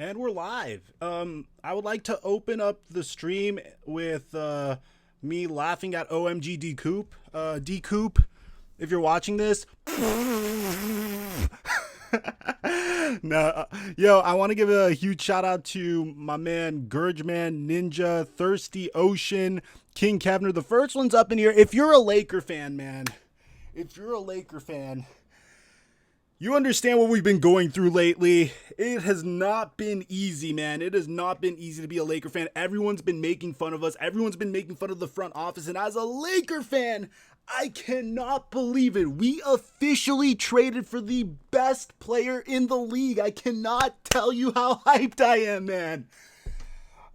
And we're live. I would like to open up the stream with me laughing at OMG D Coop. D Coop, if you're watching this. No, yo, I want to give a huge shout out to my man Gurgeman, Ninja, Thirsty Ocean, King Kevner. The first one's up in here. If you're a Laker fan, man, you understand what we've been going through lately. It has not been easy, man. It has not been easy to be a Laker fan. Everyone's been making fun of us. Everyone's been making fun of the front office. And as a Laker fan, I cannot believe it. We officially traded for the best player in the league. I cannot tell you how hyped I am, man.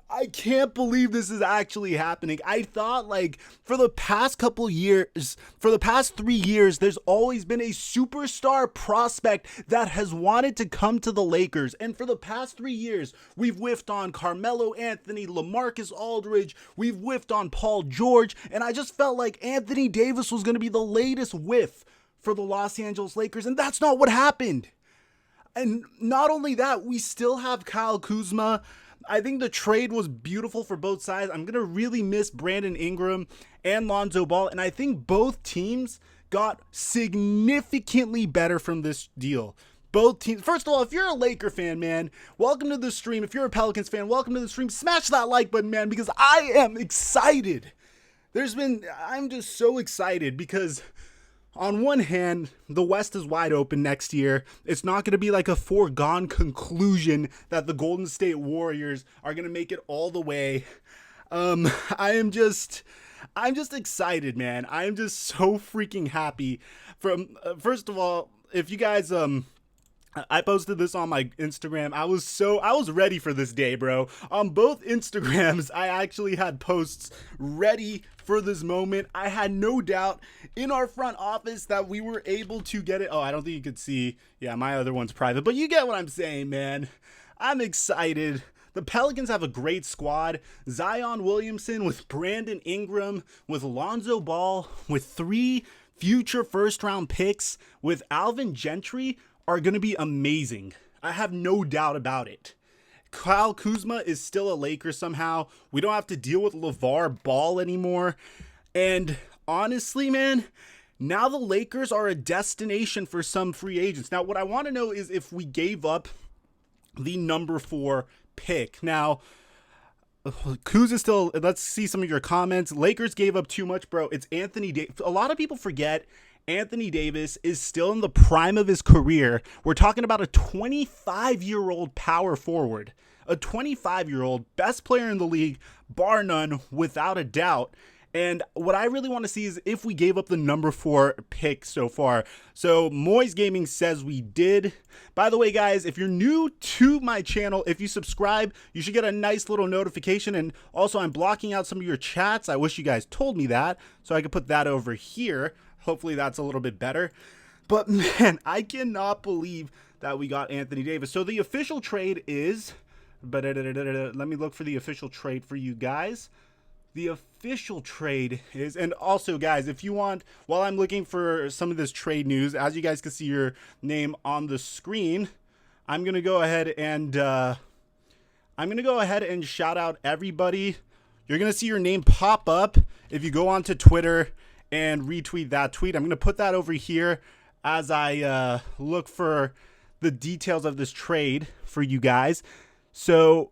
I can't believe this is actually happening. I thought, like, for the past 3 years, there's always been a superstar prospect that has wanted to come to the Lakers. And for the past 3 years, we've whiffed on Carmelo Anthony, LaMarcus Aldridge, we've whiffed on Paul George, and I just felt like Anthony Davis was going to be the latest whiff for the Los Angeles Lakers, and that's not what happened. And not only that, we still have Kyle Kuzma. I think the trade was beautiful for both sides. I'm going to really miss Brandon Ingram and Lonzo Ball, and I think both teams got significantly better from this deal. Both teams. First of all, if you're a Laker fan, man, welcome to the stream. If you're a Pelicans fan, welcome to the stream. Smash that like button, man, because I am excited. I'm just so excited because on one hand, the West is wide open next year. It's not going to be like a foregone conclusion that the Golden State Warriors are going to make it all the way. I'm just excited, man. I'm just so freaking happy. First of all, if you guys, I posted this on my Instagram. I was ready for this day, bro. On both Instagrams, I actually had posts ready for this moment. I had no doubt in our front office that we were able to get it. Oh, I don't think you could see. Yeah, my other one's private, but you get what I'm saying, man. I'm excited. The Pelicans have a great squad. Zion Williamson with Brandon Ingram, with Lonzo Ball, with 3 future first-round picks, with Alvin Gentry are going to be amazing. I have no doubt about it. Kyle Kuzma is still a Laker somehow. We don't have to deal with Lavar Ball anymore. And honestly, man, now the Lakers are a destination for some free agents. Now, what I want to know is if we gave up the number 4 pick. Now, Kuz is still, let's see some of your comments. Lakers gave up too much, bro. It's Anthony Davis. A lot of people forget Anthony Davis is still in the prime of his career. We're talking about a 25-year-old power forward. A 25-year-old best player in the league, bar none, without a doubt. And what I really want to see is if we gave up the number 4 pick so far. So Moyes Gaming says we did. By the way, guys, if you're new to my channel, if you subscribe, you should get a nice little notification. And also, I'm blocking out some of your chats. I wish you guys told me that so I could put that over here. Hopefully that's a little bit better. But man, I cannot believe that we got Anthony Davis. So the official trade is, let me look for the official trade for you guys. The official trade is, and also guys, if you want, while I'm looking for some of this trade news, as you guys can see your name on the screen, I'm going to go ahead and shout out everybody. You're going to see your name pop up if you go onto Twitter and retweet that tweet. I'm going to put that over here as I look for the details of this trade for you guys. So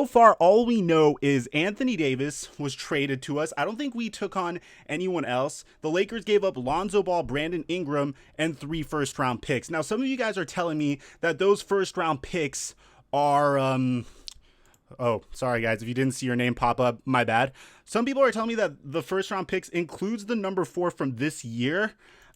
far, all we know is Anthony Davis was traded to us. I don't think we took on anyone else. The Lakers gave up Lonzo Ball, Brandon Ingram, and 3 first-round picks. Now, some of you guys are telling me that those first-round picks are, oh, sorry, guys. If you didn't see your name pop up, my bad. Some people are telling me that the first-round picks includes the number 4 from this year.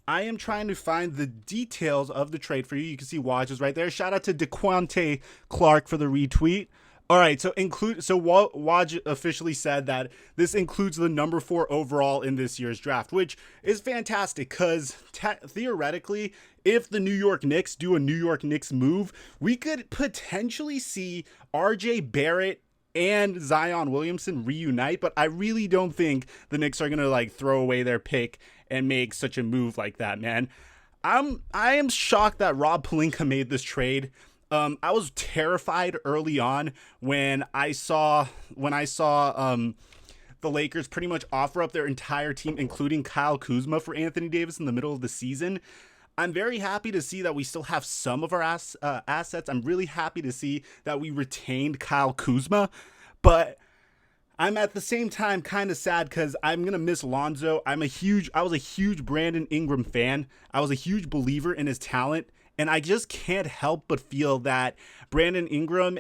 I am trying to find the details of the trade for you. You can see Waj is right there. Shout out to DeQuante Clark for the retweet. All right, so Waj officially said that this includes the number 4 overall in this year's draft, which is fantastic because theoretically, if the New York Knicks do a New York Knicks move, we could potentially see RJ Barrett and Zion Williamson reunite, but I really don't think the Knicks are going to like throw away their pick and make such a move like that, man. I am shocked that Rob Pelinka made this trade. I was terrified early on when I saw the Lakers pretty much offer up their entire team, including Kyle Kuzma, for Anthony Davis in the middle of the season. I'm very happy to see that we still have some of our assets. I'm really happy to see that we retained Kyle Kuzma, but I'm at the same time kind of sad because I'm going to miss Lonzo. I was a huge Brandon Ingram fan. I was a huge believer in his talent. And I just can't help but feel that Brandon Ingram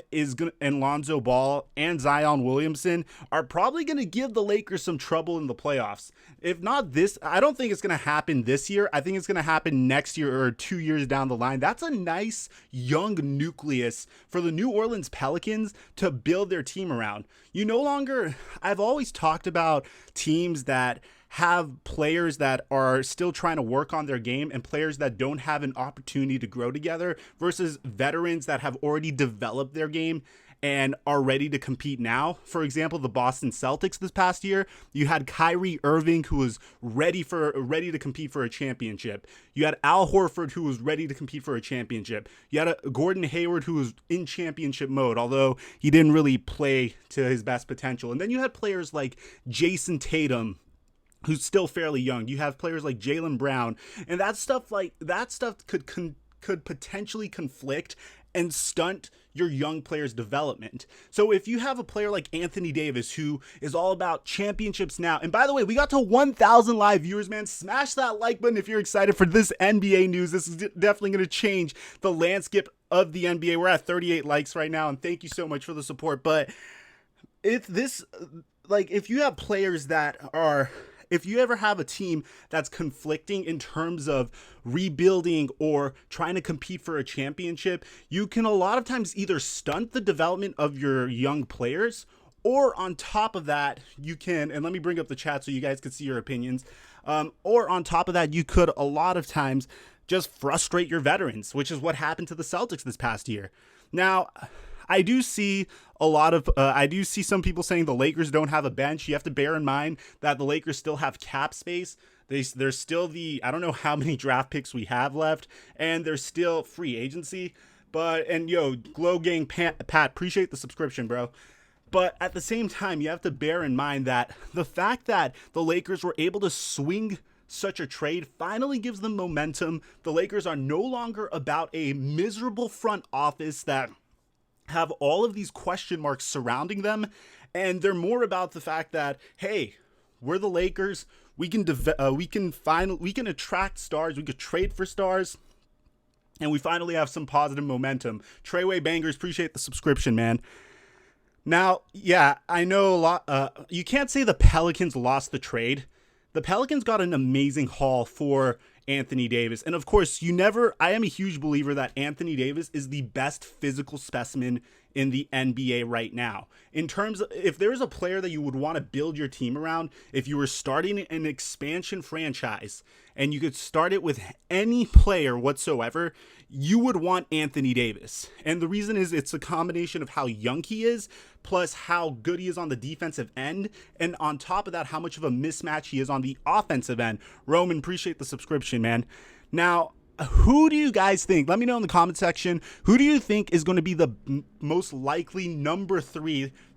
and Lonzo Ball and Zion Williamson are probably going to give the Lakers some trouble in the playoffs. If not this, I don't think it's going to happen this year. I think it's going to happen next year or 2 years down the line. That's a nice young nucleus for the New Orleans Pelicans to build their team around. I've always talked about teams that have players that are still trying to work on their game and players that don't have an opportunity to grow together versus veterans that have already developed their game and are ready to compete now. For example, the Boston Celtics this past year, you had Kyrie Irving, who was ready to compete for a championship. You had Al Horford, who was ready to compete for a championship. You had a Gordon Hayward, who was in championship mode, although he didn't really play to his best potential. And then you had players like Jason Tatum, who's still fairly young. You have players like Jaylen Brown, and that stuff could potentially conflict and stunt your young players' development. So if you have a player like Anthony Davis, who is all about championships now, and by the way, we got to 1,000 live viewers, man. Smash that like button if you're excited for this NBA news. This is definitely going to change the landscape of the NBA. We're at 38 likes right now, and thank you so much for the support. But if you have players if you ever have a team that's conflicting in terms of rebuilding or trying to compete for a championship, you can a lot of times either stunt the development of your young players, or on top of that, you can, and let me bring up the chat so you guys can see your opinions, or on top of that, you could a lot of times just frustrate your veterans, which is what happened to the Celtics this past year. Now, I do see some people saying the Lakers don't have a bench. You have to bear in mind that the Lakers still have cap space. There's still I don't know how many draft picks we have left, and there's still free agency. Glow Gang Pat, appreciate the subscription, bro. But at the same time, you have to bear in mind that the fact that the Lakers were able to swing such a trade finally gives them momentum. The Lakers are no longer about a miserable front office that have all of these question marks surrounding them, and they're more about the fact that, hey, we're the Lakers. We can attract stars. We could trade for stars, and we finally have some positive momentum. Treyway Bangers, appreciate the subscription, man. Now, yeah, I know a lot. You can't say the Pelicans lost the trade. The Pelicans got an amazing haul for Anthony Davis. And of course, I am a huge believer that Anthony Davis is the best physical specimen in the NBA right now. In terms of, if there's a player that you would want to build your team around, if you were starting an expansion franchise and you could start it with any player whatsoever, you would want Anthony Davis. And the reason is it's a combination of how young he is, plus how good he is on the defensive end, and on top of that, how much of a mismatch he is on the offensive end. Roman, appreciate the subscription, man. Now, who do you guys think? Let me know in the comment section. Who do you think is going to be the most likely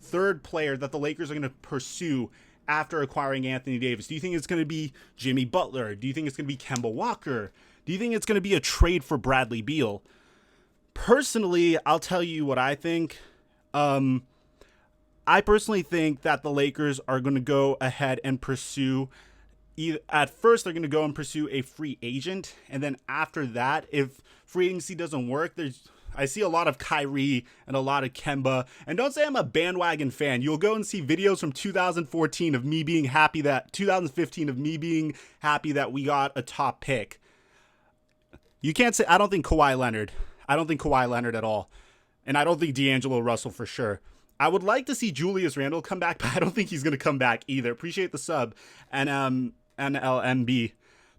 third player that the Lakers are going to pursue after acquiring Anthony Davis? Do you think it's going to be Jimmy Butler? Do you think it's going to be Kemba Walker? Do you think it's going to be a trade for Bradley Beal? Personally, I'll tell you what I think. I personally think that the Lakers are going to go ahead and pursue at first they're going to go and pursue a free agent, and then after that, if free agency doesn't work, I see a lot of Kyrie and a lot of Kemba. And don't say I'm a bandwagon fan. You'll go and see videos from 2014 of me being happy that 2015 of me being happy that we got a top pick. You can't say I don't think Kawhi Leonard. I don't think Kawhi Leonard at all. And I don't think D'Angelo Russell for sure. I would like to see Julius Randle come back, but I don't think he's going to come back either. Appreciate the sub. And NLMB.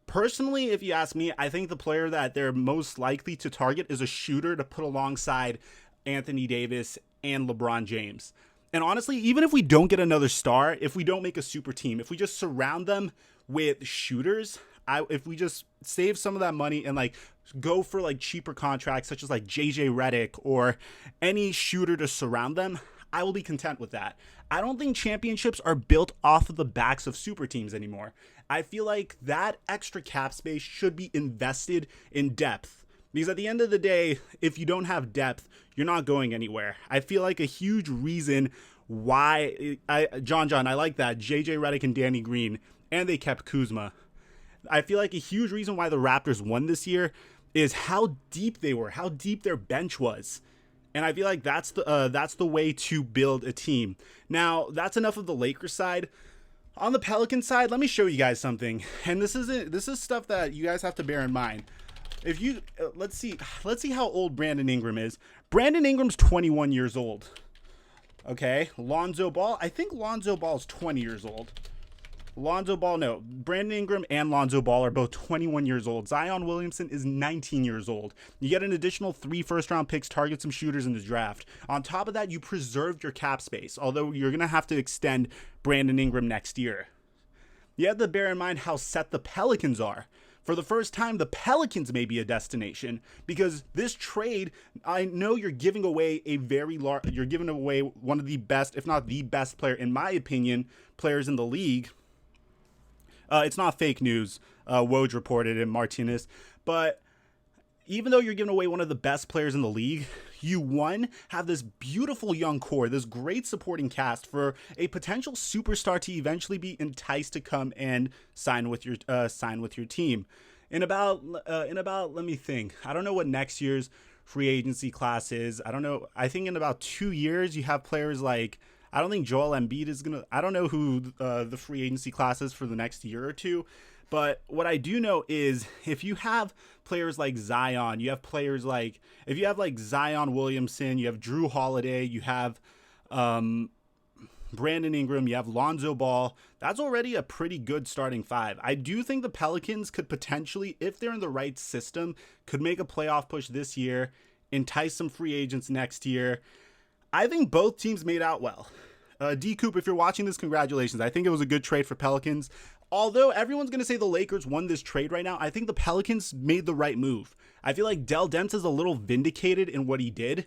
Personally, if you ask me, I think the player that they're most likely to target is a shooter to put alongside Anthony Davis and LeBron James. And honestly, even if we don't get another star, if we don't make a super team, if we just surround them with shooters, if we just save some of that money and like go for like cheaper contracts such as like JJ Redick or any shooter to surround them, I will be content with that. I don't think championships are built off of the backs of super teams anymore. I feel like that extra cap space should be invested in depth. Because at the end of the day, if you don't have depth, you're not going anywhere. I feel like a huge reason why John, I like that. JJ Redick and Danny Green, and they kept Kuzma. I feel like a huge reason why the Raptors won this year is how deep they were, how deep their bench was. And I feel like that's the way to build a team. Now, that's enough of the Lakers side. On the Pelicans side, let me show you guys something. And this is stuff that you guys have to bear in mind. If you let's see how old Brandon Ingram is. Brandon Ingram's 21 years old. Okay, Lonzo Ball. I think Lonzo Ball is 20 years old. Lonzo Ball, no. Brandon Ingram and Lonzo Ball are both 21 years old. Zion Williamson is 19 years old. You get an additional 3 first-round picks, target some shooters in the draft. On top of that, you preserved your cap space, although you're going to have to extend Brandon Ingram next year. You have to bear in mind how set the Pelicans are. For the first time, the Pelicans may be a destination because this trade, I know you're giving away you're giving away one of the best, if not the best player, in my opinion, players in the league. It's not fake news. Woj reported it, Martinez. But even though you're giving away one of the best players in the league, you have this beautiful young core, this great supporting cast for a potential superstar to eventually be enticed to come and sign with your team. In about let me think. I don't know what next year's free agency class is. I don't know. I think in about 2 years you have players like, I don't think Joel Embiid is going to, I don't know who the free agency class is for the next year or two. But what I do know is if you have players like Zion, you have players like, if you have like Zion Williamson, you have Drew Holiday, you have Brandon Ingram, you have Lonzo Ball, that's already a pretty good starting 5. I do think the Pelicans could potentially, if they're in the right system, could make a playoff push this year, entice some free agents next year. I think both teams made out well. D Coop, if you're watching this, congratulations. I think it was a good trade for Pelicans. Although everyone's going to say the Lakers won this trade right now, I think the Pelicans made the right move. I feel like Dell Demps is a little vindicated in what he did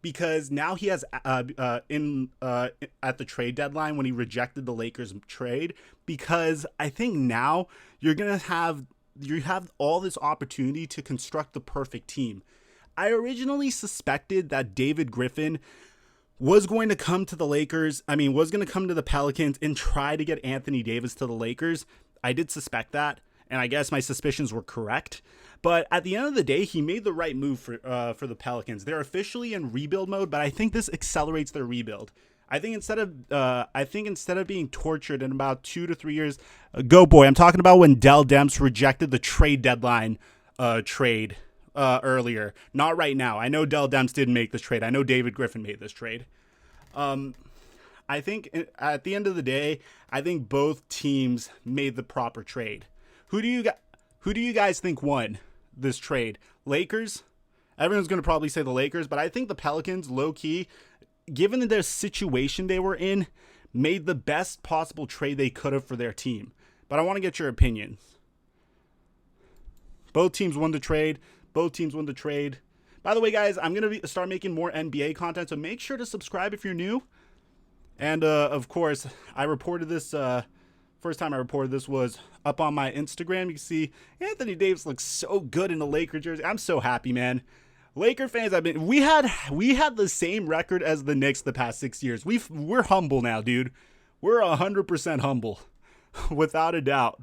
because now he has at the trade deadline when he rejected the Lakers trade, because I think now you have all this opportunity to construct the perfect team. I originally suspected that David Griffin was going to come to the Pelicans and try to get Anthony Davis to the Lakers. I did suspect that, and I guess my suspicions were correct. But at the end of the day, he made the right move for the Pelicans. They're officially in rebuild mode, but I think this accelerates their rebuild. I think instead of being tortured in about 2 to 3 years, go boy. I'm talking about when Dell Demps rejected the trade deadline trade earlier. Not right now. I know Dell Demps didn't make this trade. I know David Griffin made this trade. I think at the end of the day, I think both teams made the proper trade. Who do you guys think won this trade? Lakers? Everyone's going to probably say the Lakers, but I think the Pelicans, low key, given their situation they were in, made the best possible trade they could have for their team. But I want to get your opinions. Both teams won the trade. By the way, guys, I'm going to start making more NBA content, so make sure to subscribe if you're new. And, of course, I reported this, first time I reported this was up on my Instagram. You can see Anthony Davis looks so good in the Laker jersey. I'm so happy, man. Laker fans, we had the same record as the Knicks the past 6 years. We're humble now, dude. We're 100% humble, without a doubt.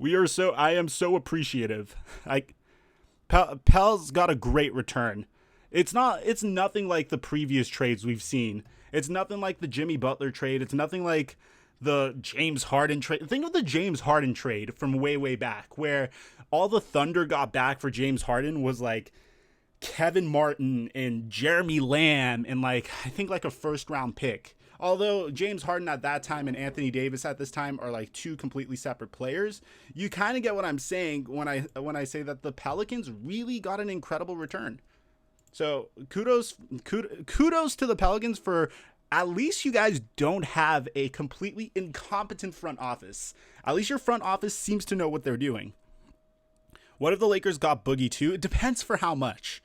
I am so appreciative. Pel's got a great return. It's nothing like the previous trades we've seen. It's nothing like the Jimmy Butler trade. It's nothing like the James Harden trade. Think of the James Harden trade from way, way back, where all the Thunder got back for James Harden was like Kevin Martin and Jeremy Lamb and I think a first round pick. Although James Harden at that time and Anthony Davis at this time are like two completely separate players, you kind of get what I'm saying when I say that the Pelicans really got an incredible return. So kudos to the Pelicans for at least you guys don't have a completely incompetent front office. At least your front office seems to know what they're doing. What if the Lakers got Boogie too? It depends for how much.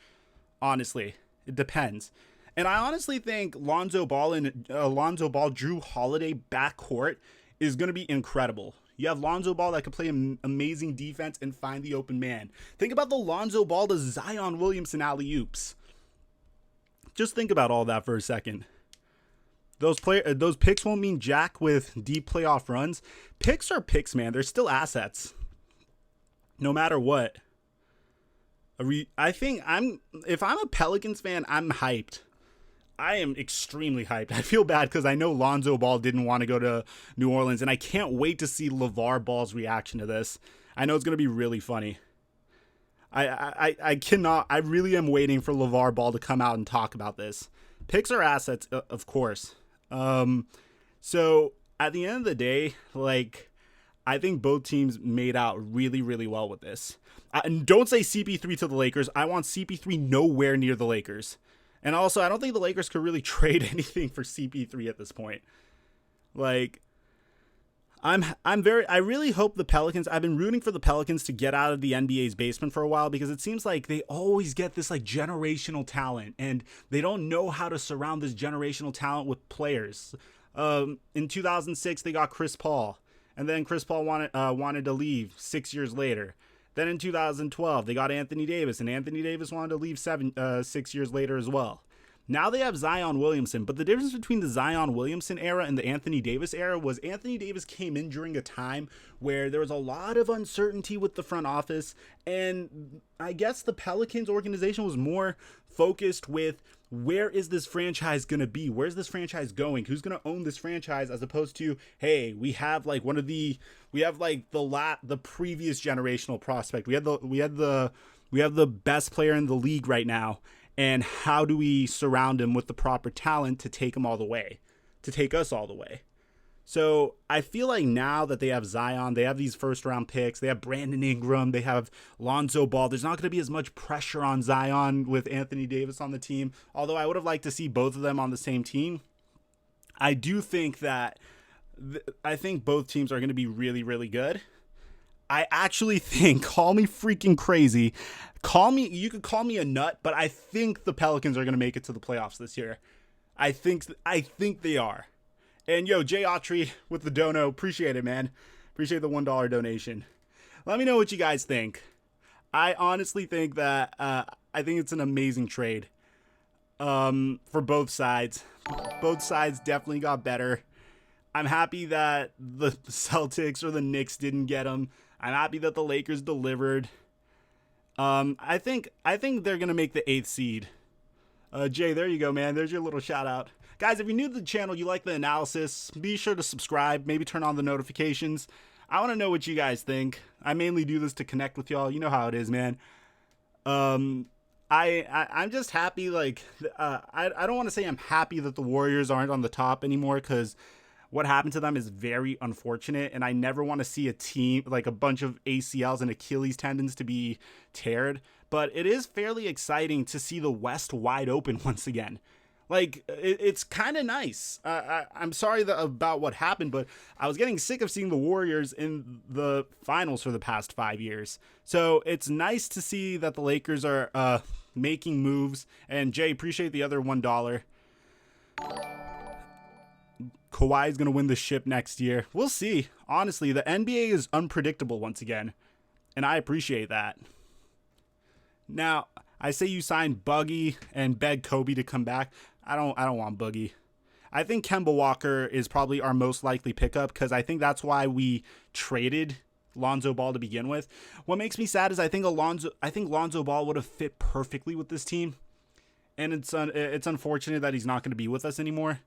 Honestly, it depends. And I honestly think Lonzo Ball and Drew Holiday backcourt is going to be incredible. You have Lonzo Ball that could play amazing defense and find the open man. Think about the Lonzo Ball to Zion Williamson alley-oops. Just think about all that for a second. Those picks won't mean jack with deep playoff runs. Picks are picks, man. They're still assets. No matter what. I think if I'm a Pelicans fan, I'm hyped. I am extremely hyped. I feel bad because I know Lonzo Ball didn't want to go to New Orleans, and I can't wait to see Lavar Ball's reaction to this. I know it's going to be really funny. I cannot. I really am waiting for Lavar Ball to come out and talk about this. Picks are assets, of course. So at the end of the day, like, I think both teams made out really, really well with this. And don't say CP3 to the Lakers. I want CP3 nowhere near the Lakers. And also, I don't think the Lakers could really trade anything for CP3 at this point. Like, I really hope the Pelicans, I've been rooting for the Pelicans to get out of the NBA's basement for a while, because it seems like they always get this like generational talent, and they don't know how to surround this generational talent with players. In 2006, they got Chris Paul, and then Chris Paul wanted to leave 6 years later. Then in 2012, they got Anthony Davis, and Anthony Davis wanted to leave 6 years later as well. Now they have Zion Williamson, but the difference between the Zion Williamson era and the Anthony Davis era was Anthony Davis came in during a time where there was a lot of uncertainty with the front office, and I guess the Pelicans organization was more focused with, where is this franchise going to be? Where's this franchise going? Who's going to own this franchise? As opposed to, hey, we have like the previous generational prospect. We have the best player in the league right now. And how do we surround him with the proper talent to take him all the way, to take us all the way? So I feel like now that they have Zion, they have these first round picks, they have Brandon Ingram, they have Lonzo Ball. There's not going to be as much pressure on Zion with Anthony Davis on the team. Although I would have liked to see both of them on the same team. I do think that I think both teams are going to be really, really good. I actually think, call me freaking crazy, you could call me a nut, but I think the Pelicans are going to make it to the playoffs this year. I think they are. And yo, Jay Autry with the dono, appreciate it, man. Appreciate the $1 donation. Let me know what you guys think. I honestly think that I think it's an amazing trade for both sides. Both sides definitely got better. I'm happy that the Celtics or the Knicks didn't get them. I'm happy that the Lakers delivered. I think they're going to make the 8th seed. Jay, there you go, man. There's your little shout out. Guys, if you're new to the channel, you like the analysis, be sure to subscribe, maybe turn on the notifications. I want to know what you guys think. I mainly do this to connect with y'all. You know how it is, man. I'm just happy, like, I don't want to say I'm happy that the Warriors aren't on the top anymore, because what happened to them is very unfortunate, and I never want to see a team, like a bunch of ACLs and Achilles tendons, to be teared. But it is fairly exciting to see the West wide open once again. Like, it's kind of nice. I'm sorry about what happened, but I was getting sick of seeing the Warriors in the finals for the past 5 years. So it's nice to see that the Lakers are making moves. And Jay, appreciate the other $1. Kawhi is going to win the ship next year. We'll see. Honestly, the NBA is unpredictable once again, and I appreciate that. Now, I say you sign Buggy and beg Kobe to come back. I don't want Boogie. I think Kemba Walker is probably our most likely pickup, because I think that's why we traded Lonzo Ball to begin with. What makes me sad is I think Lonzo Ball would have fit perfectly with this team, and it's unfortunate that he's not going to be with us anymore.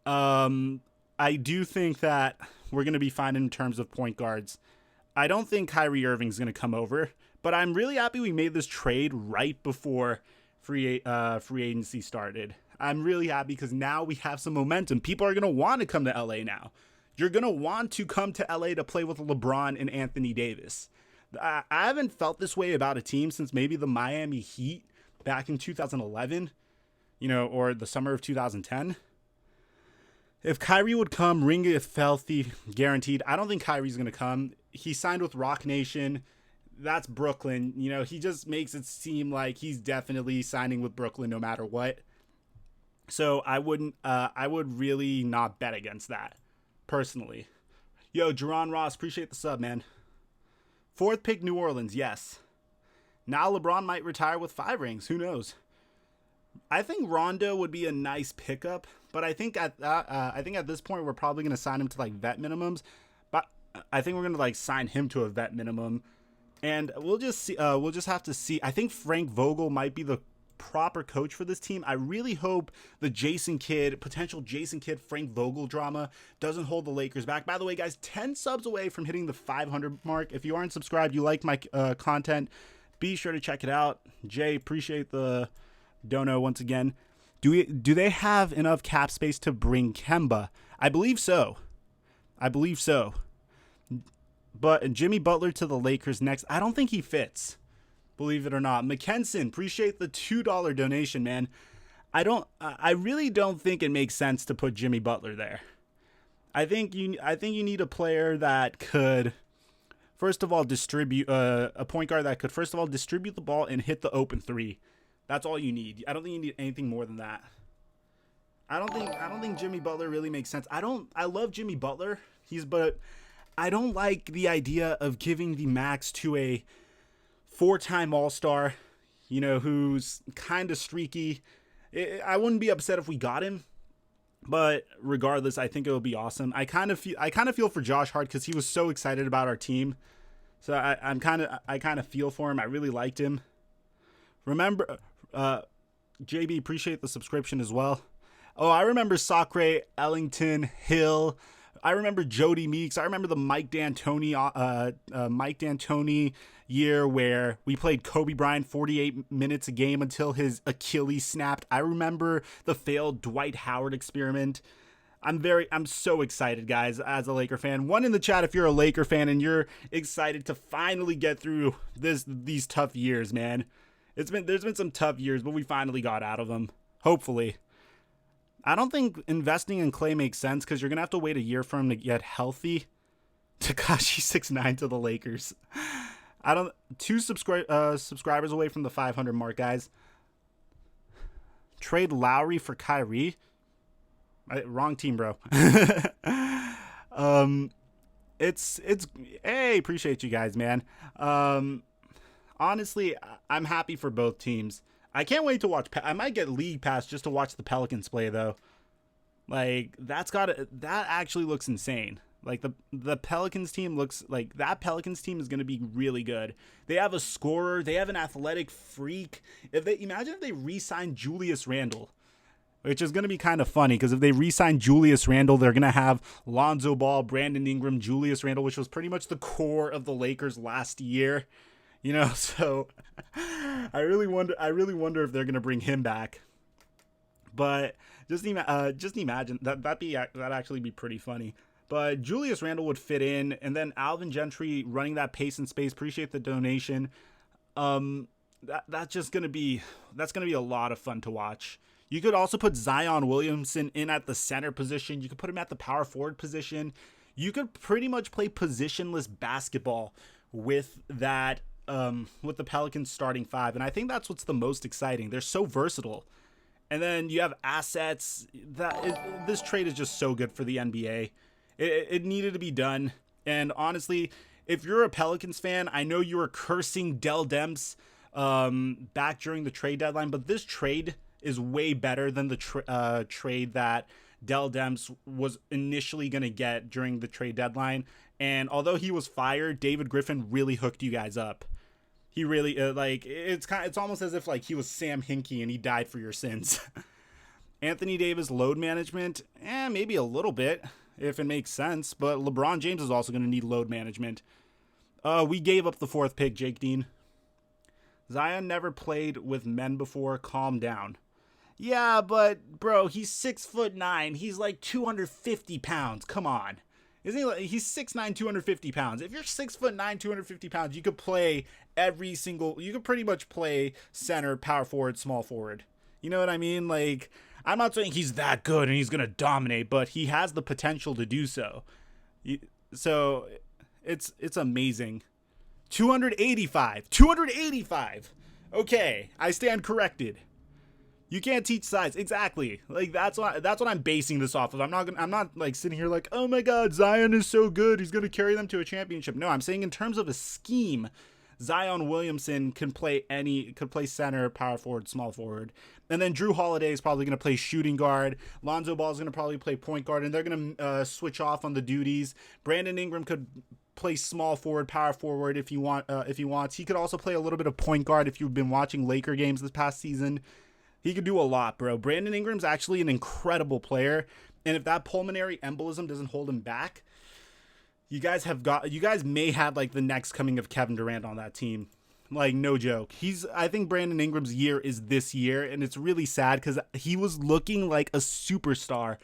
I do think that we're going to be fine in terms of point guards. I don't think Kyrie Irving's going to come over, but I'm really happy we made this trade right before free agency started. I'm really happy because now we have some momentum. People are going to want to come to LA now. You're going to want to come to LA to play with LeBron and Anthony Davis. I haven't felt this way about a team since maybe the Miami Heat back in 2011, or the summer of 2010. If Kyrie would come, ring if healthy, guaranteed. I don't think Kyrie's going to come. He signed with Rock Nation. that's Brooklyn. You know, he just makes it seem like he's definitely signing with Brooklyn no matter what. So I would really not bet against that, personally. Yo, Jerron Ross, appreciate the sub, man. 4th pick, New Orleans, yes. Now LeBron might retire with 5 rings. Who knows? I think Rondo would be a nice pickup, but I think at this point we're probably going to sign him to like vet minimums. But I think we're going to like sign him to a vet minimum, and we'll just see. We'll just have to see. I think Frank Vogel might be the proper coach for this team. I really hope the potential Jason Kidd, Frank Vogel drama doesn't hold the Lakers back. By the way, guys, 10 subs away from hitting the 500 mark. If you aren't subscribed, you like my content, be sure to check it out. Jay, appreciate the dono once again. Do they have enough cap space to bring Kemba? I believe so. But Jimmy Butler to the Lakers next. I don't think he fits. Believe it or not. McKenson, appreciate the $2 donation, man. I really don't think it makes sense to put Jimmy Butler there. I think you need a player that could, first of all, distribute a point guard that could first of all distribute the ball and hit the open 3. That's all you need. I don't think you need anything more than that. I don't think Jimmy Butler really makes sense. I love Jimmy Butler. But I don't like the idea of giving the max to a 4-time All-Star, you know, who's kind of streaky. I wouldn't be upset if we got him, but regardless, I think it would be awesome. I kind of feel for Josh Hart because he was so excited about our team, so I kind of feel for him. I really liked him. Remember, JB, appreciate the subscription as well. Oh, I remember Sacre, Ellington, Hill. I remember Jody Meeks. I remember the Mike D'Antoni year where we played Kobe Bryant 48 minutes a game until his Achilles snapped. I remember the failed Dwight Howard experiment. I'm so excited, guys, as a Laker fan. One in the chat if you're a Laker fan and you're excited to finally get through these tough years, man. There's been some tough years, but we finally got out of them. Hopefully. I don't think investing in Clay makes sense because you're going to have to wait a year for him to get healthy. Tekashi 6'9" to the Lakers. Two subscribers away from the 500 mark, guys. Trade Lowry for Kyrie. Wrong team, bro. Hey, appreciate you guys, man. Honestly, I'm happy for both teams. I can't wait to watch. I might get League Pass just to watch the Pelicans play, though. Like, that actually looks insane. Like, the Pelicans team looks like that Pelicans team is going to be really good. They have a scorer. They have an athletic freak. Imagine if they re-signed Julius Randle, which is going to be kind of funny because if they re-sign Julius Randle, they're going to have Lonzo Ball, Brandon Ingram, Julius Randle, which was pretty much the core of the Lakers last year. You know, so I really wonder if they're gonna bring him back. But just imagine that'd actually be pretty funny. But Julius Randle would fit in, and then Alvin Gentry running that pace and space. Appreciate the donation. That's gonna be a lot of fun to watch. You could also put Zion Williamson in at the center position. You could put him at the power forward position. You could pretty much play positionless basketball with that. With the Pelicans starting 5. And I think that's what's the most exciting. They're so versatile. And then you have assets. This trade is just so good for the NBA. It needed to be done. And honestly, if you're a Pelicans fan, I know you were cursing Dell Demps back during the trade deadline, but this trade is way better than the trade that Dell Demps was initially going to get during the trade deadline. And although he was fired, David Griffin really hooked you guys up. He really it's almost as if like he was Sam Hinkie and he died for your sins. Anthony Davis load management, maybe a little bit if it makes sense, but LeBron James is also going to need load management. We gave up the 4th pick, Jake Dean. Zion never played with men before. Calm down. Yeah, but bro, he's 6'9". He's like 250 pounds. Come on. Isn't he? He's 6'9", 250 pounds. If you're 6'9", 250 pounds, you could play you could pretty much play center, power forward, small forward. You know what I mean? Like, I'm not saying he's that good and he's going to dominate, but he has the potential to do so. So it's amazing. 285. 285. Okay, I stand corrected. You can't teach size. Exactly. Like that's what I'm basing this off of. I'm not like sitting here like, "Oh my god, Zion is so good. He's going to carry them to a championship." No, I'm saying in terms of a scheme, Zion Williamson could play center, power forward, small forward. And then Drew Holiday is probably going to play shooting guard. Lonzo Ball is going to probably play point guard, and they're going to switch off on the duties. Brandon Ingram could play small forward, power forward if he wants. He could also play a little bit of point guard if you've been watching Laker games this past season. He could do a lot, bro. Brandon Ingram's actually an incredible player, and if that pulmonary embolism doesn't hold him back, you guys may have like the next coming of Kevin Durant on that team. Like, no joke. I think Brandon Ingram's year is this year, and it's really sad because he was looking like a superstar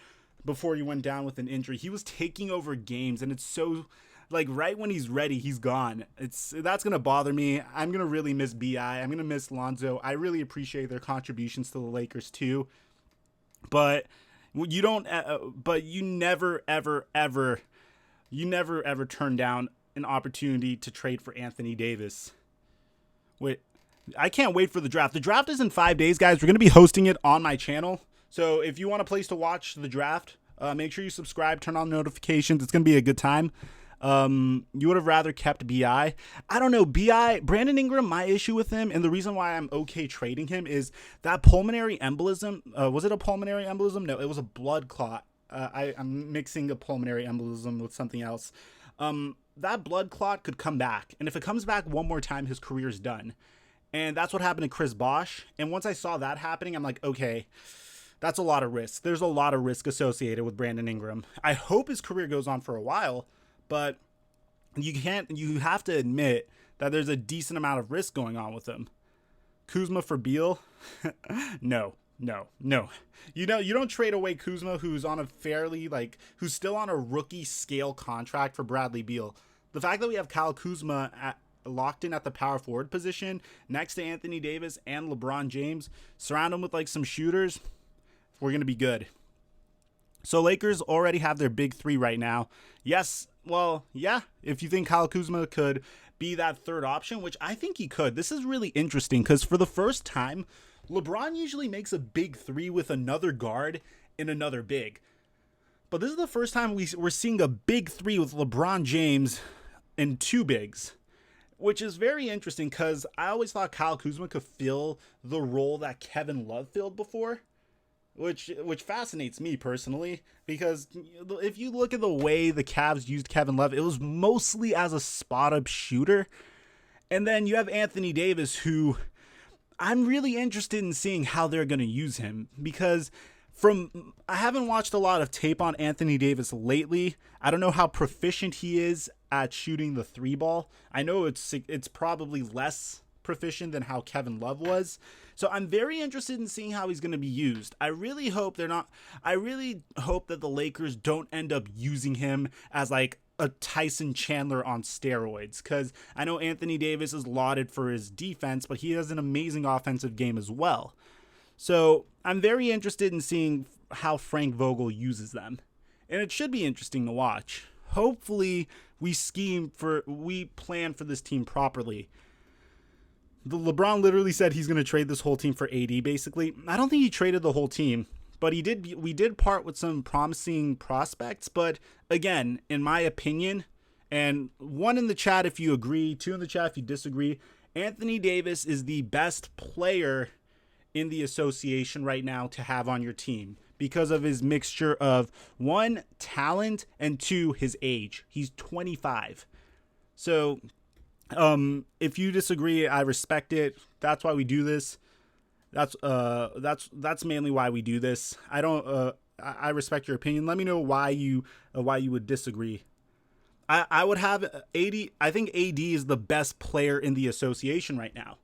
before he went down with an injury. He was taking over games, and it's so, like, right when he's ready, he's gone. That's going to bother me. I'm going to really miss B.I. I'm going to miss Lonzo. I really appreciate their contributions to the Lakers, too. But you never, ever, ever, turn down an opportunity to trade for Anthony Davis. Wait, I can't wait for the draft. The draft is in 5 days, guys. We're going to be hosting it on my channel. So if you want a place to watch the draft, make sure you subscribe, turn on notifications. It's going to be a good time. You would have rather kept B.I. I don't know, Brandon Ingram, my issue with him, and the reason why I'm okay trading him is that pulmonary embolism. Was it a pulmonary embolism? No, it was a blood clot. I'm mixing a pulmonary embolism with something else. That blood clot could come back. And if it comes back one more time, his career's done. And that's what happened to Chris Bosh. And once I saw that happening, I'm like, okay, that's a lot of risk. There's a lot of risk associated with Brandon Ingram. I hope his career goes on for a while, but you have to admit that there's a decent amount of risk going on with him. Kuzma for Beal? No. You don't trade away Kuzma, who's on who's still on a rookie scale contract for Bradley Beal. The fact that we have Kyle Kuzma locked in at the power forward position next to Anthony Davis and LeBron James, surround him with like some shooters, we're going to be good. So Lakers already have their big three right now. Yes, well, yeah, if you think Kyle Kuzma could be that third option, which I think he could. This is really interesting because for the first time, LeBron usually makes a big three with another guard and another big. But this is the first time we're seeing a big three with LeBron James and two bigs, which is very interesting because I always thought Kyle Kuzma could fill the role that Kevin Love filled before, which fascinates me personally because if you look at the way the Cavs used Kevin Love, it was mostly as a spot-up shooter. And then you have Anthony Davis, who I'm really interested in seeing how they're going to use him because I haven't watched a lot of tape on Anthony Davis lately. I don't know how proficient he is at shooting the three ball. I know it's probably less proficient than how Kevin Love was. So I'm very interested in seeing how he's going to be used. I really hope that the Lakers don't end up using him as like a Tyson Chandler on steroids, because I know Anthony Davis is lauded for his defense, but he has an amazing offensive game as well. So I'm very interested in seeing how Frank Vogel uses them, and it should be interesting to watch. Hopefully we plan for this team properly. The LeBron literally said he's going to trade this whole team for AD, basically. I don't think he traded the whole team, but we did part with some promising prospects. But again, in my opinion, and one in the chat if you agree, two in the chat if you disagree, Anthony Davis is the best player in the association right now to have on your team because of his mixture of, one, talent, and two, his age. He's 25. So if you disagree, I respect it. That's why we do this. That's mainly why we do this. I respect your opinion. Let me know why you would disagree. I would have AD. I think AD is the best player in the association right now.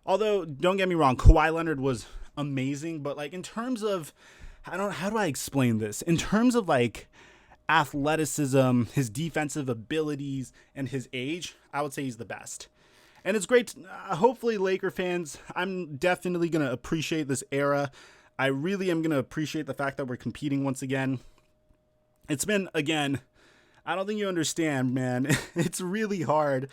Although, don't get me wrong, Kawhi Leonard was amazing, but like in terms of, how do I explain this? In terms of like athleticism, his defensive abilities, and his age, I would say he's the best. And it's great. Hopefully, Laker fans, I'm definitely going to appreciate this era. I really am going to appreciate the fact that we're competing once again. It's been, again, I don't think you understand, man. It's really hard.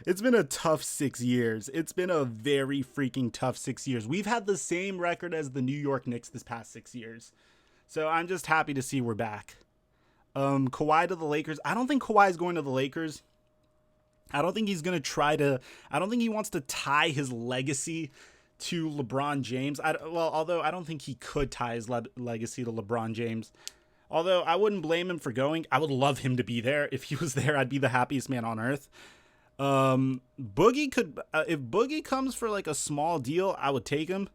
It's been a tough 6 years. It's been a very freaking tough 6 years. We've had the same record as the New York Knicks this past 6 years. So I'm just happy to see we're back. Kawhi to the Lakers. I don't think Kawhi is going to the Lakers. I don't think he's going to I don't think he wants to tie his legacy to LeBron James. Although I don't think he could tie his legacy to LeBron James. Although I wouldn't blame him for going. I would love him to be there. If he was there, I'd be the happiest man on earth. Boogie could, if Boogie comes for like a small deal, I would take him,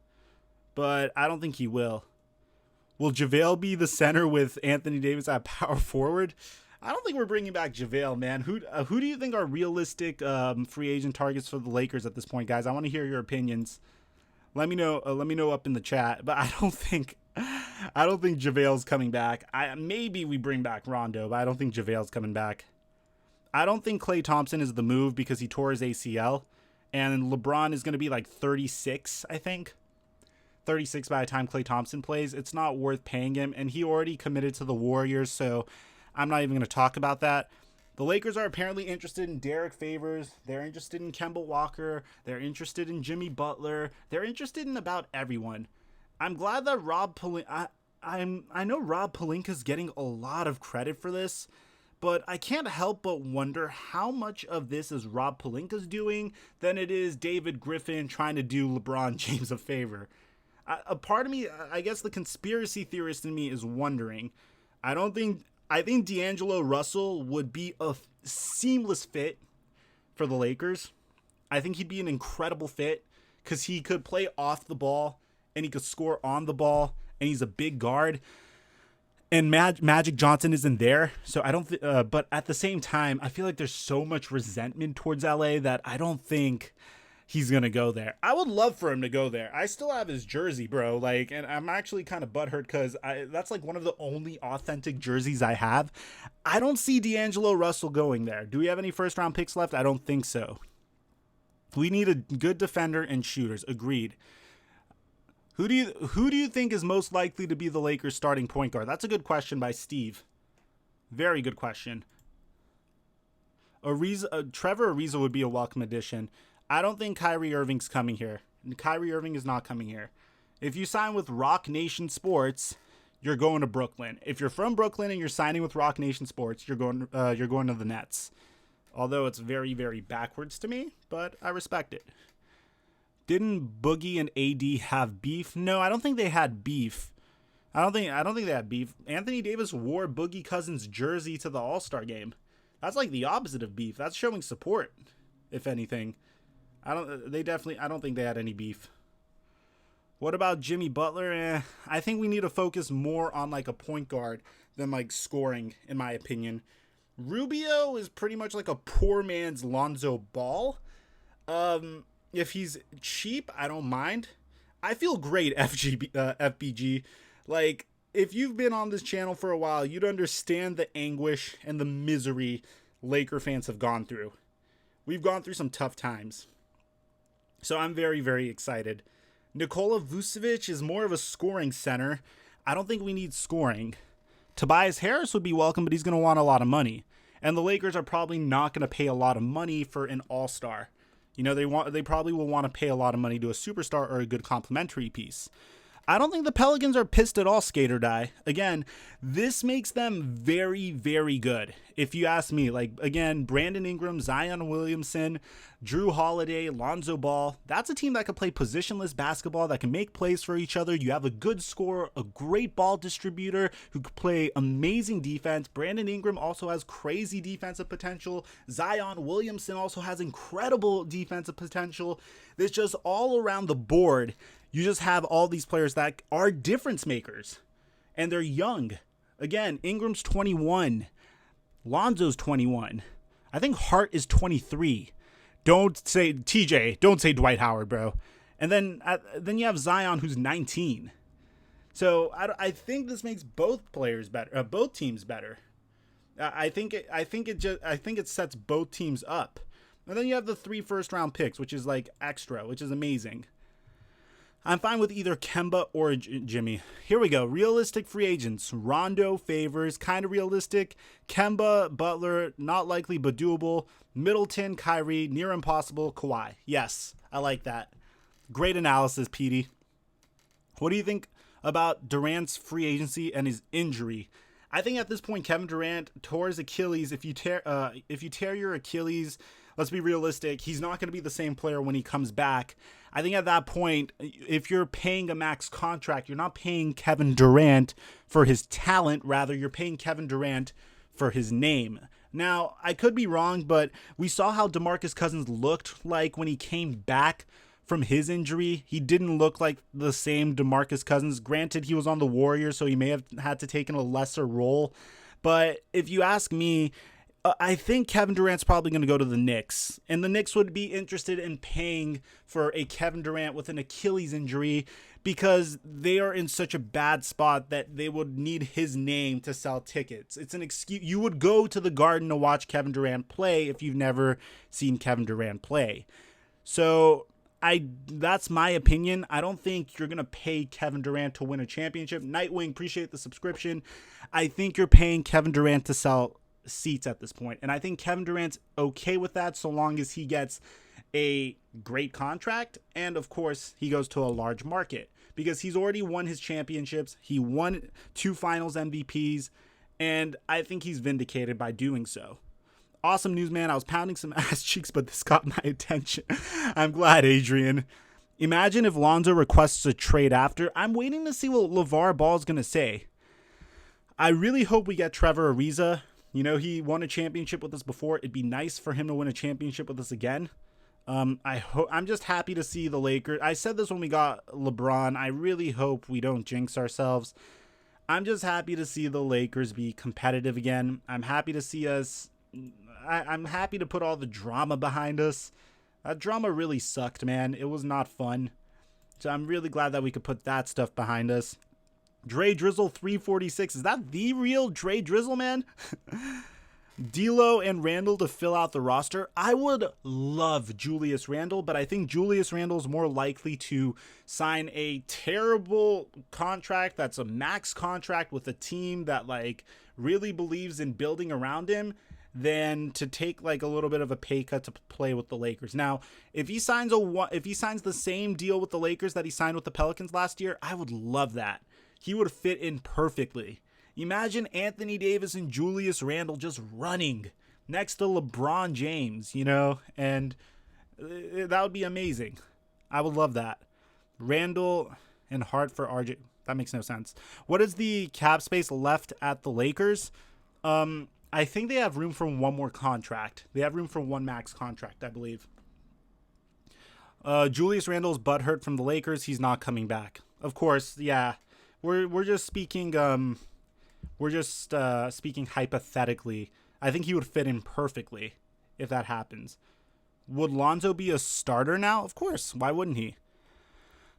but I don't think he will. Will JaVale be the center with Anthony Davis at power forward? I don't think we're bringing back JaVale, man. Who do you think are realistic free agent targets for the Lakers at this point, guys? I want to hear your opinions. Let me know. Let me know up in the chat. But I don't think JaVale's coming back. Maybe we bring back Rondo, but I don't think JaVale's coming back. I don't think Klay Thompson is the move because he tore his ACL, and LeBron is going to be like 36, I think. 36 by the time Klay Thompson plays. It's not worth paying him, and he already committed to the Warriors, so I'm not even going to talk about that. The Lakers are apparently interested in Derek Favors. They're interested in Kemba Walker. They're interested in Jimmy Butler. They're interested in about everyone. I'm glad that Rob Pelinka... I know Rob Pelinka's getting a lot of credit for this, but I can't help but wonder how much of this is Rob Pelinka's doing than it is David Griffin trying to do LeBron James a favor. A part of me, I guess the conspiracy theorist in me is wondering. I think D'Angelo Russell would be a seamless fit for the Lakers. I think he'd be an incredible fit because he could play off the ball and he could score on the ball, and he's a big guard. And Magic Johnson isn't there, so I don't. But at the same time, I feel like there's so much resentment towards LA that I don't think he's gonna go there. I would love for him to go there. I still have his jersey, bro. Like, and I'm actually kind of butthurt because that's like one of the only authentic jerseys I have. I don't see D'Angelo Russell going there. Do we have any first round picks left? I don't think so. We need a good defender and shooters. Agreed. Who do you think is most likely to be the Lakers' starting point guard? That's a good question by Steve. Very good question. Trevor Ariza would be a welcome addition. I don't think Kyrie Irving's coming here. Kyrie Irving is not coming here. If you sign with Rock Nation Sports, you're going to Brooklyn. If you're from Brooklyn and you're signing with Rock Nation Sports, you're going to the Nets. Although it's very, very backwards to me, but I respect it. Didn't Boogie and AD have beef? No, I don't think they had beef. I don't think they had beef. Anthony Davis wore Boogie Cousins' jersey to the All-Star game. That's like the opposite of beef. That's showing support, if anything. I don't think they had any beef. What about Jimmy Butler? I think we need to focus more on like a point guard than like scoring, in my opinion. Rubio is pretty much like a poor man's Lonzo Ball. If he's cheap, I don't mind. I feel great, FBG. Like, if you've been on this channel for a while, you'd understand the anguish and the misery Laker fans have gone through. We've gone through some tough times. So I'm very, very excited. Nikola Vucevic is more of a scoring center. I don't think we need scoring. Tobias Harris would be welcome, but he's going to want a lot of money. And the Lakers are probably not going to pay a lot of money for an all-star. You know, they probably will want to pay a lot of money to a superstar or a good complimentary piece. I don't think the Pelicans are pissed at all, skate or die. Again, this makes them very, very good. If you ask me, like, again, Brandon Ingram, Zion Williamson, Drew Holiday, Lonzo Ball, that's a team that can play positionless basketball, that can make plays for each other. You have a good scorer, a great ball distributor who can play amazing defense. Brandon Ingram also has crazy defensive potential. Zion Williamson also has incredible defensive potential. There's just all around the board. You just have all these players that are difference makers, and they're young. Again, Ingram's 21. Lonzo's 21. I think Hart is 23. Don't say TJ. Don't say Dwight Howard, bro. And then you have Zion, who's 19. So I think this makes both players better, both teams better. I think it sets both teams up. And then you have the 3 first-round picks, which is like extra, which is amazing. I'm fine with either Kemba or Jimmy. Here we go. Realistic free agents. Rondo, Favors, kind of realistic. Kemba, Butler, not likely but doable. Middleton, Kyrie, near impossible. Kawhi. Yes, I like that. Great analysis, Petey. What do you think about Durant's free agency and his injury? I think at this point, Kevin Durant tore his Achilles. If you tear your Achilles, let's be realistic, he's not going to be the same player when he comes back. I think at that point, if you're paying a max contract, you're not paying Kevin Durant for his talent. Rather, you're paying Kevin Durant for his name. Now, I could be wrong, but we saw how DeMarcus Cousins looked like when he came back from his injury. He didn't look like the same DeMarcus Cousins. Granted, he was on the Warriors, so he may have had to take in a lesser role. But if you ask me, I think Kevin Durant's probably going to go to the Knicks. And the Knicks would be interested in paying for a Kevin Durant with an Achilles injury because they are in such a bad spot that they would need his name to sell tickets. It's an excuse. You would go to the Garden to watch Kevin Durant play if you've never seen Kevin Durant play. So that's my opinion. I don't think you're going to pay Kevin Durant to win a championship. Nightwing, appreciate the subscription. I think you're paying Kevin Durant to sell seats at this point. And I think Kevin Durant's okay with that so long as he gets a great contract. And of course, he goes to a large market because he's already won his championships. He won 2 finals MVPs. And I think he's vindicated by doing so. Awesome news, man. I was pounding some ass cheeks, but this got my attention. I'm glad, Adrian. Imagine if Lonzo requests a trade after. I'm waiting to see what Lavar Ball is going to say. I really hope we get Trevor Ariza. You know, he won a championship with us before. It'd be nice for him to win a championship with us again. I'm just happy to see the Lakers. I said this when we got LeBron. I really hope we don't jinx ourselves. I'm just happy to see the Lakers be competitive again. I'm happy to see us. I'm happy to put all the drama behind us. That drama really sucked, man. It was not fun. So I'm really glad that we could put that stuff behind us. Dre Drizzle 346. Is that the real Dre Drizzle, man? D'Lo and Randall to fill out the roster. I would love Julius Randle, but I think Julius Randle is more likely to sign a terrible contract that's a max contract with a team that like really believes in building around him than to take like a little bit of a pay cut to play with the Lakers. Now, if he signs the same deal with the Lakers that he signed with the Pelicans last year, I would love that. He would fit in perfectly. Imagine Anthony Davis and Julius Randle just running next to LeBron James, you know, and that would be amazing. I would love that. Randle and Hart for RJ. That makes no sense. What is the cap space left at the Lakers? I think they have room for one more contract. They have room for one max contract, I believe. Julius Randle's butthurt from the Lakers. He's not coming back. Of course, yeah. We're just speaking speaking hypothetically. I think he would fit in perfectly if that happens. Would Lonzo be a starter now? Of course. Why wouldn't he?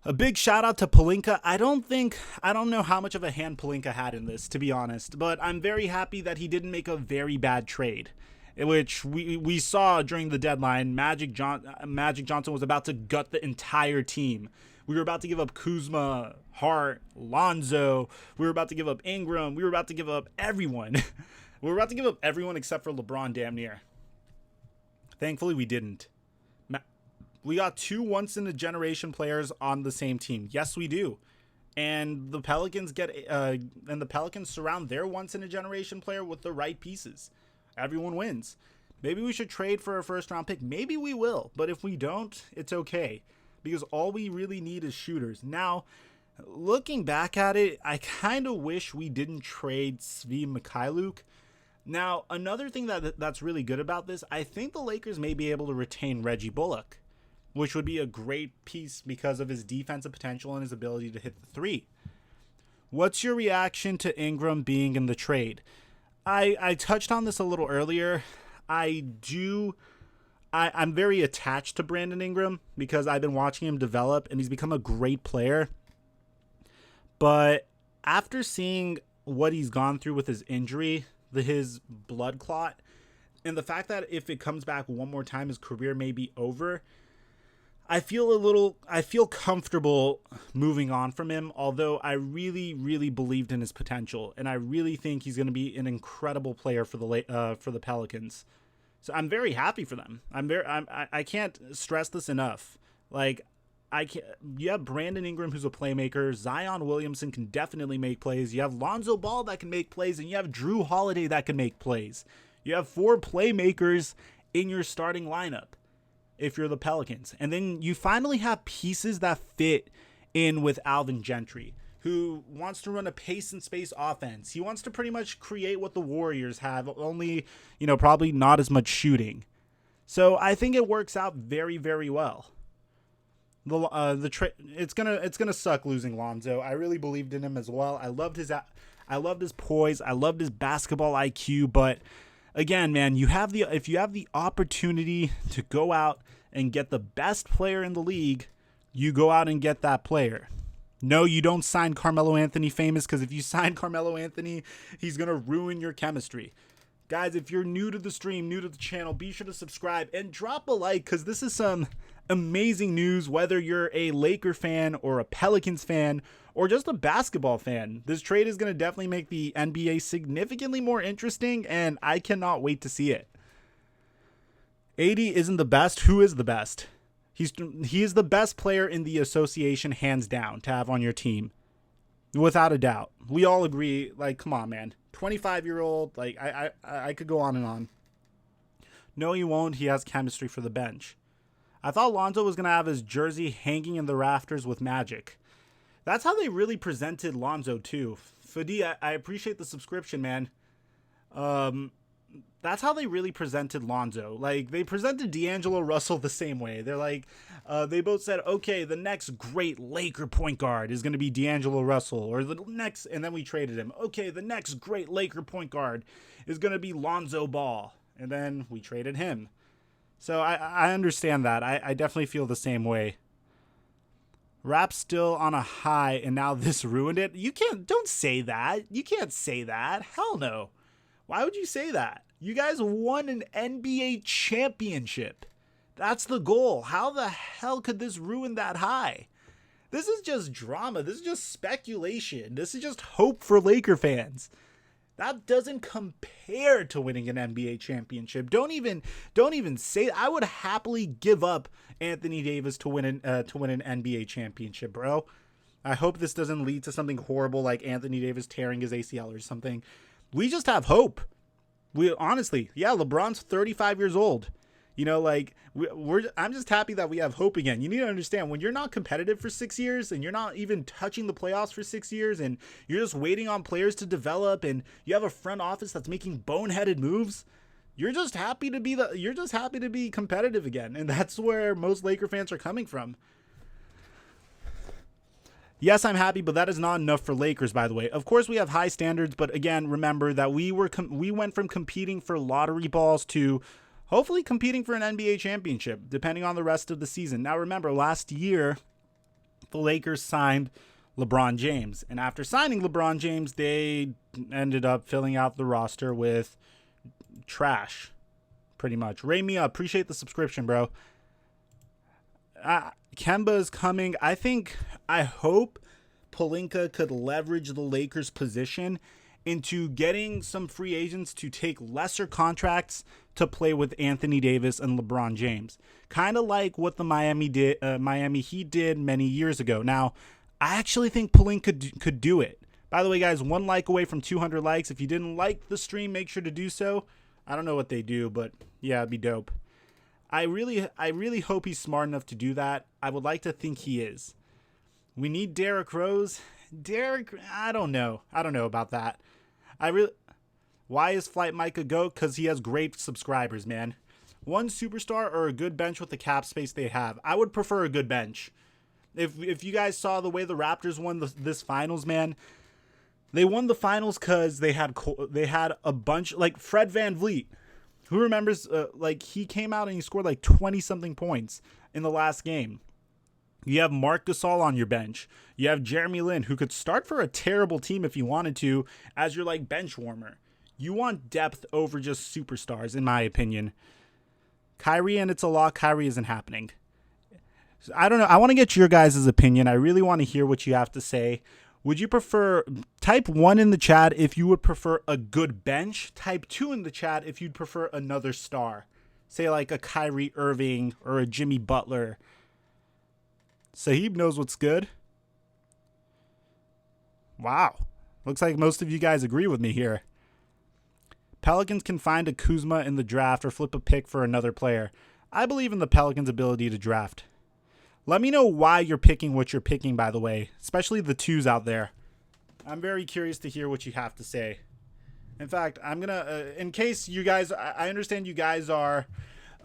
A big shout out to Pelinka. I don't know how much of a hand Pelinka had in this, to be honest, but I'm very happy that he didn't make a very bad trade, which we saw during the deadline. Magic Johnson was about to gut the entire team. We were about to give up Kuzma, Hart, Lonzo. We were about to give up Ingram. We were about to give up everyone. We were about to give up everyone except for LeBron damn near. Thankfully, we didn't. We got 2 once-in-a-generation players on the same team. Yes, we do. And the Pelicans surround their once-in-a-generation player with the right pieces. Everyone wins. Maybe we should trade for a first-round pick. Maybe we will. But if we don't, it's okay. Because all we really need is shooters. Now, looking back at it, I kind of wish we didn't trade Svi Mikhailuk. Now, another thing that's really good about this, I think the Lakers may be able to retain Reggie Bullock, which would be a great piece because of his defensive potential and his ability to hit the three. What's your reaction to Ingram being in the trade? I touched on this a little earlier. I'm very attached to Brandon Ingram because I've been watching him develop and he's become a great player. But after seeing what he's gone through with his injury, his blood clot, and the fact that if it comes back one more time, his career may be over, I feel comfortable moving on from him, although I really, really believed in his potential, and I really think he's going to be an incredible player for the Pelicans. So I'm very happy for them. I can't stress this enough. Like, you have Brandon Ingram, who's a playmaker. Zion Williamson can definitely make plays. You have Lonzo Ball that can make plays, and you have Drew Holiday that can make plays. You have 4 playmakers in your starting lineup if you're the Pelicans. And then you finally have pieces that fit in with Alvin Gentry, who wants to run a pace and space offense. He wants to pretty much create what the Warriors have, only, probably not as much shooting. So I think it works out very, very well. It's gonna suck losing Lonzo. I really believed in him as well. I loved his poise. I loved his basketball IQ. But again, man, if you have the opportunity to go out and get the best player in the league, you go out and get that player. No, you don't sign Carmelo Anthony famous, because if you sign Carmelo Anthony, he's gonna ruin your chemistry. Guys, if you're new to the stream, new to the channel, be sure to subscribe and drop a like, because this is some amazing news, whether you're a Laker fan or a Pelicans fan or just a basketball fan. This trade is going to definitely make the NBA significantly more interesting, and I cannot wait to see it. AD isn't the best. Who is the best? He is the best player in the association, hands down, to have on your team. Without a doubt. We all agree. Like, come on, man. 25-year-old. Like, I could go on and on. No, he won't. He has chemistry for the bench. I thought Lonzo was going to have his jersey hanging in the rafters with Magic. That's how they really presented Lonzo, too. Fadi, I appreciate the subscription, man. That's how they really presented Lonzo. Like, they presented D'Angelo Russell the same way. They're like, they both said, okay, the next great Laker point guard is going to be D'Angelo Russell. Or the next, and then we traded him. Okay, the next great Laker point guard is going to be Lonzo Ball. And then we traded him. So I understand that. I definitely feel the same way. Rap's still on a high, and now this ruined it. Don't say that. You can't say that. Hell no. Why would you say that? You guys won an NBA championship. That's the goal. How the hell could this ruin that high? This is just drama. This is just speculation. This is just hope for Laker fans. That doesn't compare to winning an NBA championship. Don't even say I would happily give up Anthony Davis to win an NBA championship, bro. I hope this doesn't lead to something horrible like Anthony Davis tearing his ACL or something. We just have hope. LeBron's 35 years old. I'm just happy that we have hope again. You need to understand, when you're not competitive for 6 years and you're not even touching the playoffs for 6 years and you're just waiting on players to develop and you have a front office that's making boneheaded moves, you're just happy to be competitive again. And that's where most Laker fans are coming from. Yes, I'm happy, but that is not enough for Lakers, by the way. Of course, we have high standards, but again, remember that we went from competing for lottery balls to hopefully competing for an NBA championship, depending on the rest of the season. Now, remember, last year, the Lakers signed LeBron James. And after signing LeBron James, they ended up filling out the roster with trash, pretty much. Ray Mia, appreciate the subscription, bro. Kemba is coming. I hope Pelinka could leverage the Lakers' position into getting some free agents to take lesser contracts to play with Anthony Davis and LeBron James. Kind of like what the Miami Heat did many years ago. Now, I actually think Pelinka could do it. By the way, guys, 1 like away from 200 likes. If you didn't like the stream, make sure to do so. I don't know what they do, but yeah, it'd be dope. I really hope he's smart enough to do that. I would like to think he is. We need Derrick Rose. I don't know about that. Why is FlightMike a GOAT? Because he has great subscribers, man. One superstar or a good bench with the cap space they have. I would prefer a good bench. If you guys saw the way the Raptors won this finals, man, they won the finals because they had a bunch, like Fred VanVleet. Who remembers, he came out and he scored like 20-something points in the last game. You have Marc Gasol on your bench. You have Jeremy Lin, who could start for a terrible team if you wanted to, as your bench warmer. You want depth over just superstars, in my opinion. Kyrie, and it's a lock. Kyrie isn't happening. I don't know. I want to get your guys' opinion. I really want to hear what you have to say. Would you prefer, type 1 in the chat if you would prefer a good bench. Type 2 in the chat if you'd prefer another star. Say like a Kyrie Irving or a Jimmy Butler. Sahib knows what's good. Wow. Looks like most of you guys agree with me here. Pelicans can find a Kuzma in the draft or flip a pick for another player. I believe in the Pelicans' ability to draft. Let me know why you're picking what you're picking, by the way, especially the twos out there. I'm very curious to hear what you have to say. In fact, I'm going to, in case you guys, I understand you guys are,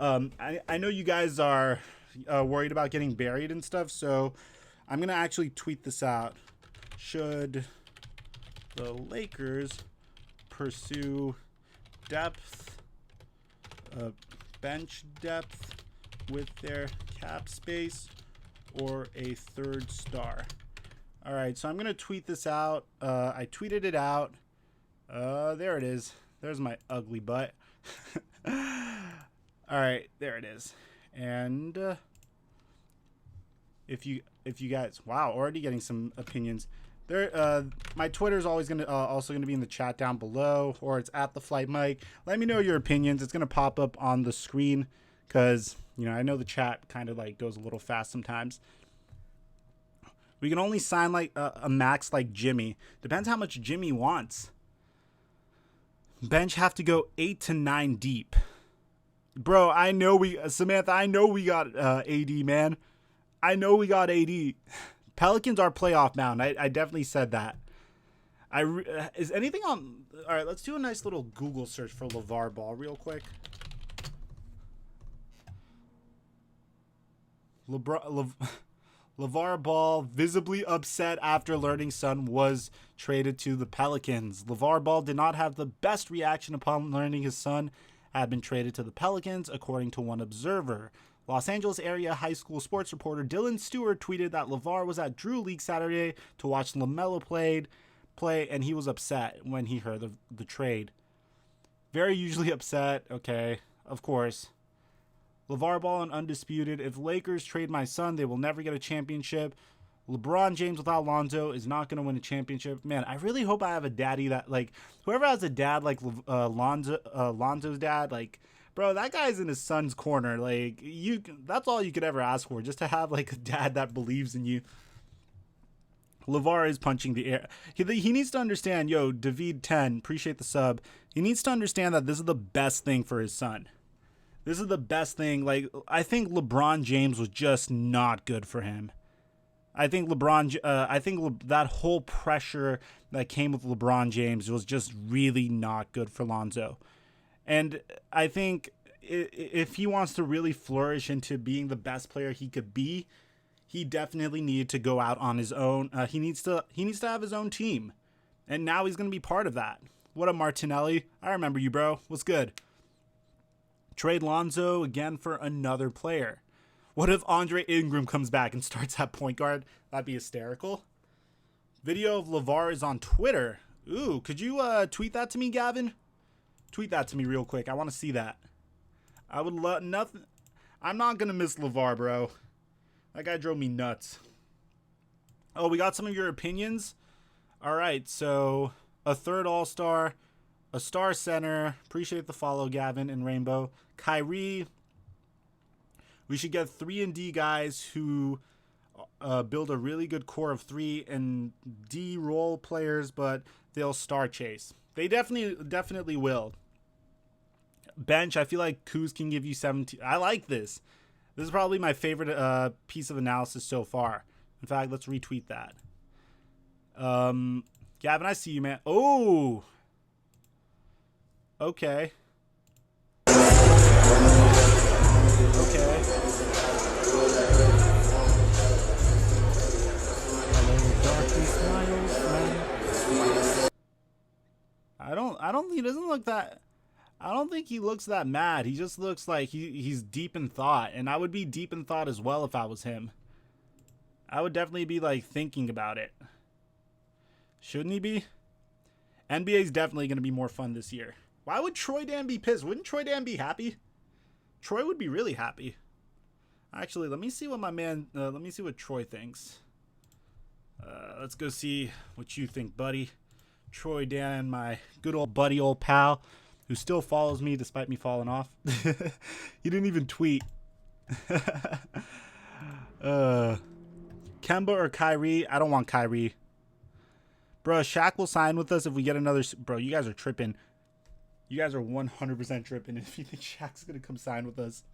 I know you guys are worried about getting buried and stuff, so I'm going to actually tweet this out. Should the Lakers pursue depth, bench depth with their cap space or a third star? All right, so I'm going to tweet this out. I tweeted it out. There it is. There's my ugly butt. All right, there it is. And if you guys, wow, already getting some opinions. There, my Twitter is always gonna also gonna be in the chat down below, or it's at TheFlightMike. Let me know your opinions. It's gonna pop up on the screen because I know the chat kind of like goes a little fast sometimes. We can only sign like a max like Jimmy. Depends how much Jimmy wants. Bench have to go 8 to 9 deep. Bro, I know Samantha, I know we got AD, man. I know we got AD. Pelicans are playoff bound. I definitely said that. Is anything on... All right, let's do a nice little Google search for Lavar Ball real quick. Lavar Ball visibly upset after learning son was traded to the Pelicans. Lavar Ball did not have the best reaction upon learning his son had been traded to the Pelicans, according to one observer. Los Angeles area high school sports reporter Dylan Stewart tweeted that Lavar was at Drew League Saturday to watch LaMelo play, and he was upset when he heard the trade. Very usually upset. Okay, of course. Lavar Ball and undisputed. If Lakers trade my son, they will never get a championship. LeBron James without Lonzo is not going to win a championship. Man, I really hope I have a daddy that, like, whoever has a dad like Lonzo's dad, like, bro, that guy's in his son's corner. Like, that's all you could ever ask for, just to have, like, a dad that believes in you. Lavar is punching the air. He needs to understand, yo, David 10, appreciate the sub. He needs to understand that this is the best thing for his son. This is the best thing. Like, I think LeBron James was just not good for him. I think that whole pressure that came with LeBron James was just really not good for Lonzo. And I think if he wants to really flourish into being the best player he could be, he definitely needed to go out on his own. He needs to have his own team. And now he's going to be part of that. What up, Martinelli? I remember you, bro. What's good? Trade Lonzo again for another player. What if Andre Ingram comes back and starts at point guard? That'd be hysterical. Video of Lavar is on Twitter. Ooh, could you tweet that to me, Gavin? Tweet that to me real quick. I want to see that. I would love nothing. I'm not going to miss Lavar, bro. That guy drove me nuts. Oh, we got some of your opinions? All right, so a third all-star, a star center. Appreciate the follow, Gavin and Rainbow. Kyrie. We should get 3 and D guys who build a really good core of 3 and D role players, but they'll star chase. They definitely will. Bench, I feel like Kuz can give you 17. I like this. This is probably my favorite piece of analysis so far. In fact, let's retweet that. Gavin, I see you, man. Oh. Okay. Okay. Hello, darkly smiles, friend. I don't he doesn't look that I don't think he looks that mad. He just looks like he's deep in thought, and I would be deep in thought as well if I was him. I would definitely be like thinking about it. Shouldn't he be? NBA's definitely going to be more fun this year. Why would Troy Dan be pissed? Wouldn't Troy Dan be happy? Troy would be really happy. Actually, let me see what my man, let me see what Troy thinks. Let's go see what you think, buddy. Troy Dan, my good old buddy, old pal, who still follows me despite me falling off. He didn't even tweet. Kemba or Kyrie? I don't want Kyrie. Bro, Shaq will sign with us if we get another... Bro, you guys are tripping. You guys are 100% tripping if you think Shaq's going to come sign with us.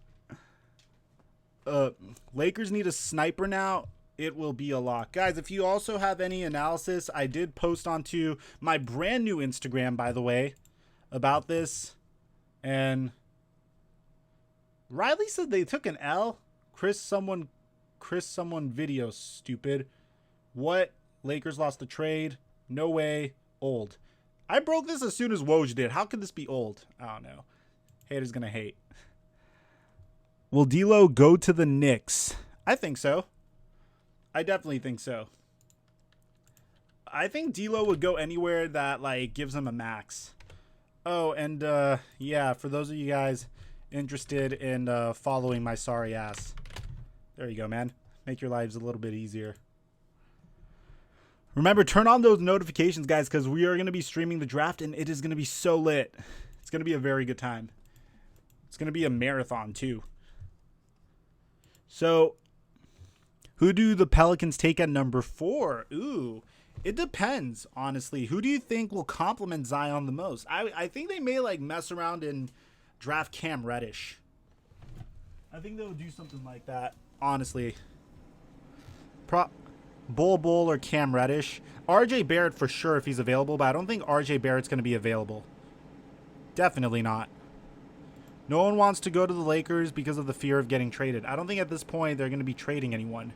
Lakers need a sniper now. It will be a lock. Guys, if you also have any analysis, I did post onto my brand new Instagram, by the way, about this. And Riley said they took an L. Chris someone video, stupid. What? Lakers lost the trade. No way. Old. I broke this as soon as Woj did. How could this be old? I don't know. Haters gonna hate. Will D'Lo go to the Knicks? I think so. I definitely think so. I think D'Lo would go anywhere that like gives him a max. Oh, and yeah, for those of you guys interested in following my sorry ass, there you go, man. Make your lives a little bit easier. Remember, turn on those notifications, guys, because we are going to be streaming the draft, and it is going to be so lit. It's going to be a very good time. It's going to be a marathon, too. So, who do the Pelicans take at number 4? Ooh, it depends, honestly. Who do you think will complement Zion the most? I think they may, like, mess around and draft Cam Reddish. I think they would do something like that, honestly. Bull or Cam Reddish. RJ Barrett for sure if he's available, but I don't think RJ Barrett's going to be available. Definitely not. No one wants to go to the Lakers because of the fear of getting traded. I don't think at this point they're going to be trading anyone.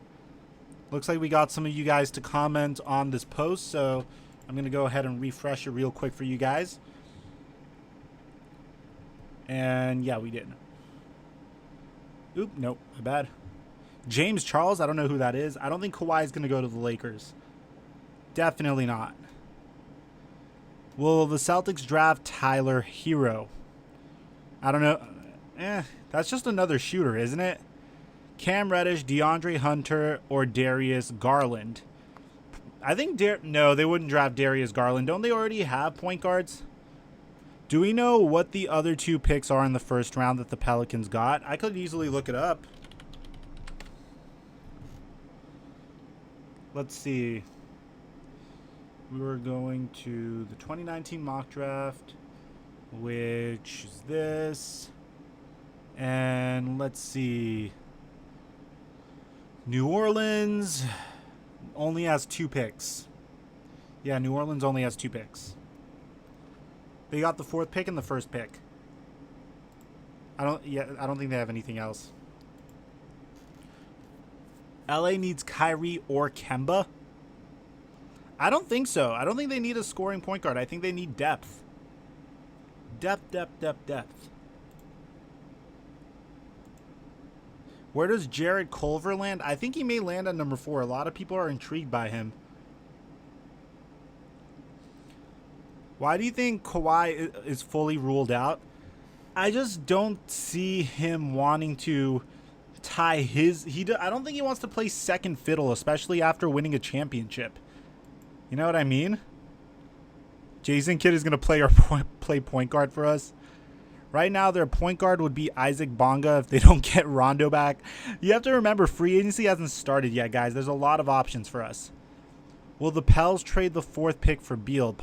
Looks like we got some of you guys to comment on this post, so I'm going to go ahead and refresh it real quick for you guys. And yeah, we did. Oop, nope, my bad. James Charles, I don't know who that is. I don't think Kawhi is going to go to the Lakers. Definitely not. Will the Celtics draft Tyler Hero? I don't know. That's just another shooter, isn't it? Cam Reddish, DeAndre Hunter, or Darius Garland? I think no, they wouldn't draft Darius Garland. Don't they already have point guards? Do we know what the other 2 picks are in the first round that the Pelicans got? I could easily look it up. Let's see. We were going to the 2019 mock draft, which is this. And let's see. New Orleans only has 2 picks. Yeah, New Orleans only has 2 picks. They got the 4th pick and the 1st pick. I don't think they have anything else. LA needs Kyrie or Kemba? I don't think so. I don't think they need a scoring point guard. I think they need depth. Depth. Where does Jared Culver land? I think he may land at number 4. A lot of people are intrigued by him. Why do you think Kawhi is fully ruled out? I just don't see him wanting to tie his... I don't think he wants to play second fiddle, especially after winning a championship. You know what I mean? Jason Kidd is going to play point guard for us. Right now, their point guard would be Isaac Bonga if they don't get Rondo back. You have to remember, free agency hasn't started yet, guys. There's a lot of options for us. Will the Pels trade the 4th pick for Beal?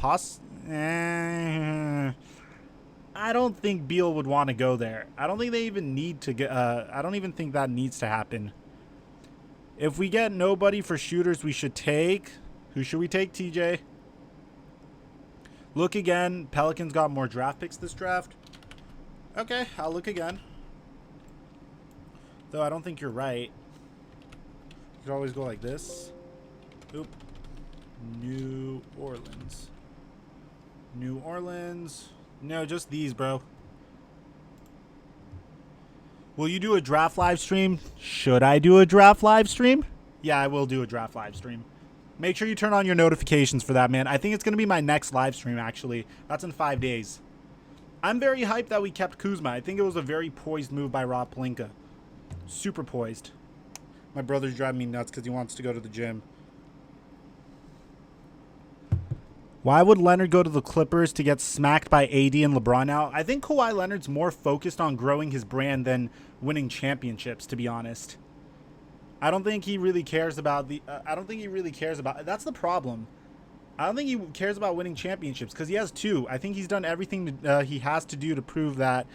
I don't think Beal would want to go there. I don't think they even need to get... I don't even think that needs to happen. If we get nobody for shooters, we should take... Who should we take, TJ? Look again. Pelicans got more draft picks this draft. Okay, I'll look again. Though I don't think you're right. You could always go like this. Oop. New Orleans. New Orleans. No, just these, bro. Will you do a draft live stream? Should I do a draft live stream? Yeah, I will do a draft live stream. Make sure you turn on your notifications for that, man. I think it's going to be my next live stream, actually. That's in 5 days. I'm very hyped that we kept Kuzma. I think it was a very poised move by Rob Pelinka. Super poised. My brother's driving me nuts because he wants to go to the gym. Why would Leonard go to the Clippers to get smacked by AD and LeBron now? I think Kawhi Leonard's more focused on growing his brand than winning championships, to be honest. I don't think he really cares about that's the problem. I don't think he cares about winning championships because he has 2. I think he's done everything he has to do to prove that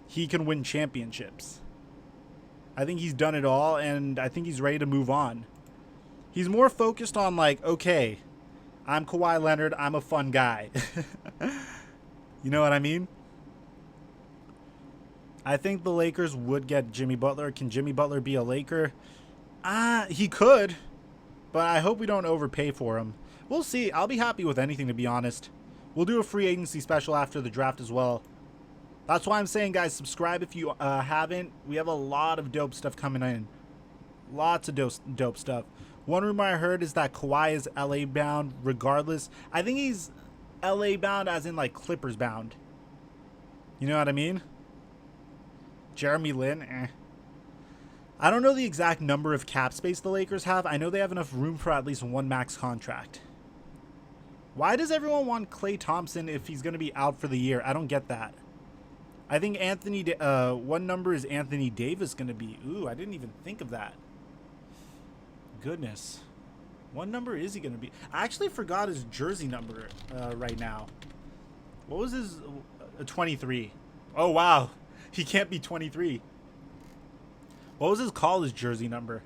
he can win championships. I think he's done it all, and I think he's ready to move on. He's more focused on, like, okay, I'm Kawhi Leonard. I'm a fun guy. You know what I mean? I think the Lakers would get Jimmy Butler. Can Jimmy Butler be a Laker? He could, but I hope we don't overpay for him. We'll see. I'll be happy with anything, to be honest. We'll do a free agency special after the draft as well. That's why I'm saying, guys, subscribe if you haven't. We have a lot of dope stuff coming in. Lots of dope stuff. One rumor I heard is that Kawhi is LA bound regardless. I think he's LA bound as in, like, Clippers bound. You know what I mean? Jeremy Lin, I don't know the exact number of cap space the Lakers have. I know they have enough room for at least 1 max contract. Why does everyone want Klay Thompson if he's going to be out for the year? I don't get that. I think what number is Anthony Davis going to be? Ooh, I didn't even think of that. Goodness. What number is he going to be? I actually forgot his jersey number right now. What was his 23? Oh, wow. He can't be 23. What was his college jersey number?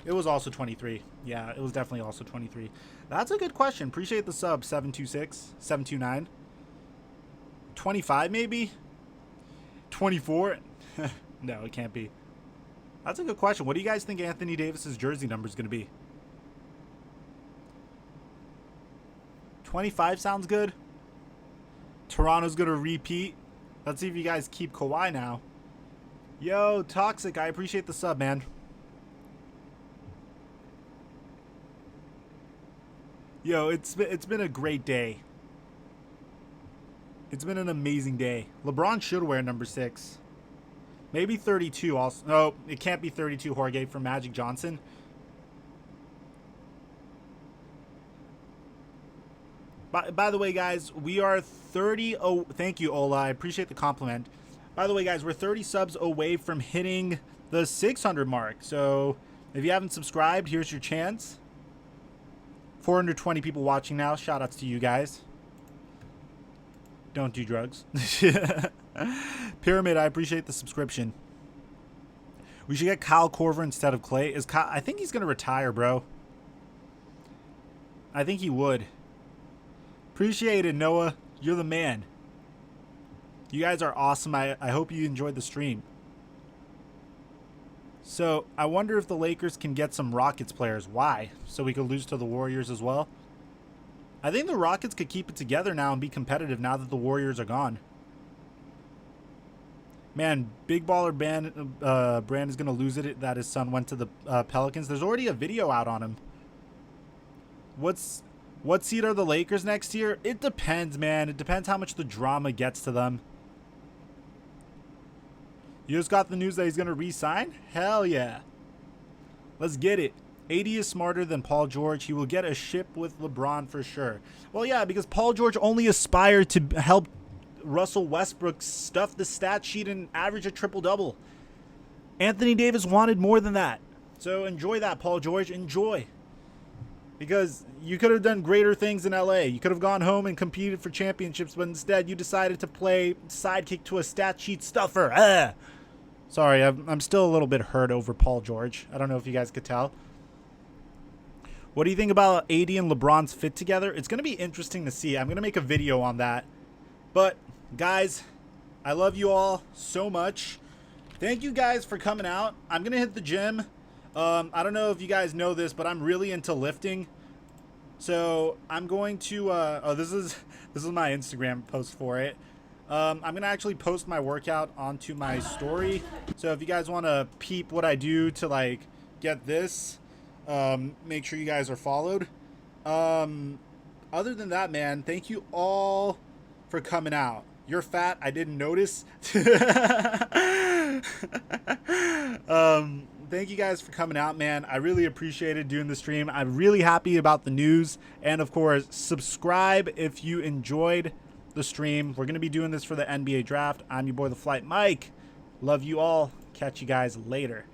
It was also 23. Yeah, it was definitely also 23. That's a good question. Appreciate the sub, 726, 729. 25 maybe? 24? No, it can't be. That's a good question. What do you guys think Anthony Davis's jersey number is going to be? 25 sounds good. Toronto's going to repeat. Let's see if you guys keep Kawhi now. Yo, Toxic, I appreciate the sub, man. Yo, it's been a great day. It's been an amazing day. LeBron should wear number 6. Maybe 32 also. No, it can't be 32, Jorge, from Magic Johnson. By the way, guys, we are 30. Oh, thank you, Ola. I appreciate the compliment. By the way, guys, we're 30 subs away from hitting the 600 mark. So if you haven't subscribed, here's your chance. 420 people watching now. Shout outs to you guys. Don't do drugs. Pyramid, I appreciate the subscription. We should get Kyle Korver instead of Clay. I think he's going to retire, bro. I think he would. Appreciate it, Noah. You're the man. You guys are awesome. I hope you enjoyed the stream. So, I wonder if the Lakers can get some Rockets players. Why? So we could lose to the Warriors as well? I think the Rockets could keep it together now and be competitive now that the Warriors are gone. Man, Big Baller Brand is going to lose it that his son went to the Pelicans. There's already a video out on him. What seed are the Lakers next year? It depends, man. It depends how much the drama gets to them. You just got the news that he's going to re-sign? Hell yeah. Let's get it. AD is smarter than Paul George. He will get a ship with LeBron for sure. Well, yeah, because Paul George only aspired to help Russell Westbrook stuff the stat sheet and average a triple-double. Anthony Davis wanted more than that. So enjoy that, Paul George. Enjoy. Because you could have done greater things in LA. You could have gone home and competed for championships, but instead you decided to play sidekick to a stat sheet stuffer. Sorry, I'm still a little bit hurt over Paul George. I don't know if you guys could tell. What do you think about AD and LeBron's fit together? It's going to be interesting to see. I'm going to make a video on that. But, guys, I love you all so much. Thank you guys for coming out. I'm going to hit the gym. I don't know if you guys know this, but I'm really into lifting. So I'm going to, this is my Instagram post for it. I'm going to actually post my workout onto my story. So if you guys want to peep what I do to like get this, make sure you guys are followed. Other than that, man, thank you all for coming out. You're fat. I didn't notice. Thank you guys for coming out, man. I really appreciated doing the stream. I'm really happy about the news. And of course, subscribe if you enjoyed the stream. We're going to be doing this for the NBA draft. I'm your boy, TheFlightMike. Love you all. Catch you guys later.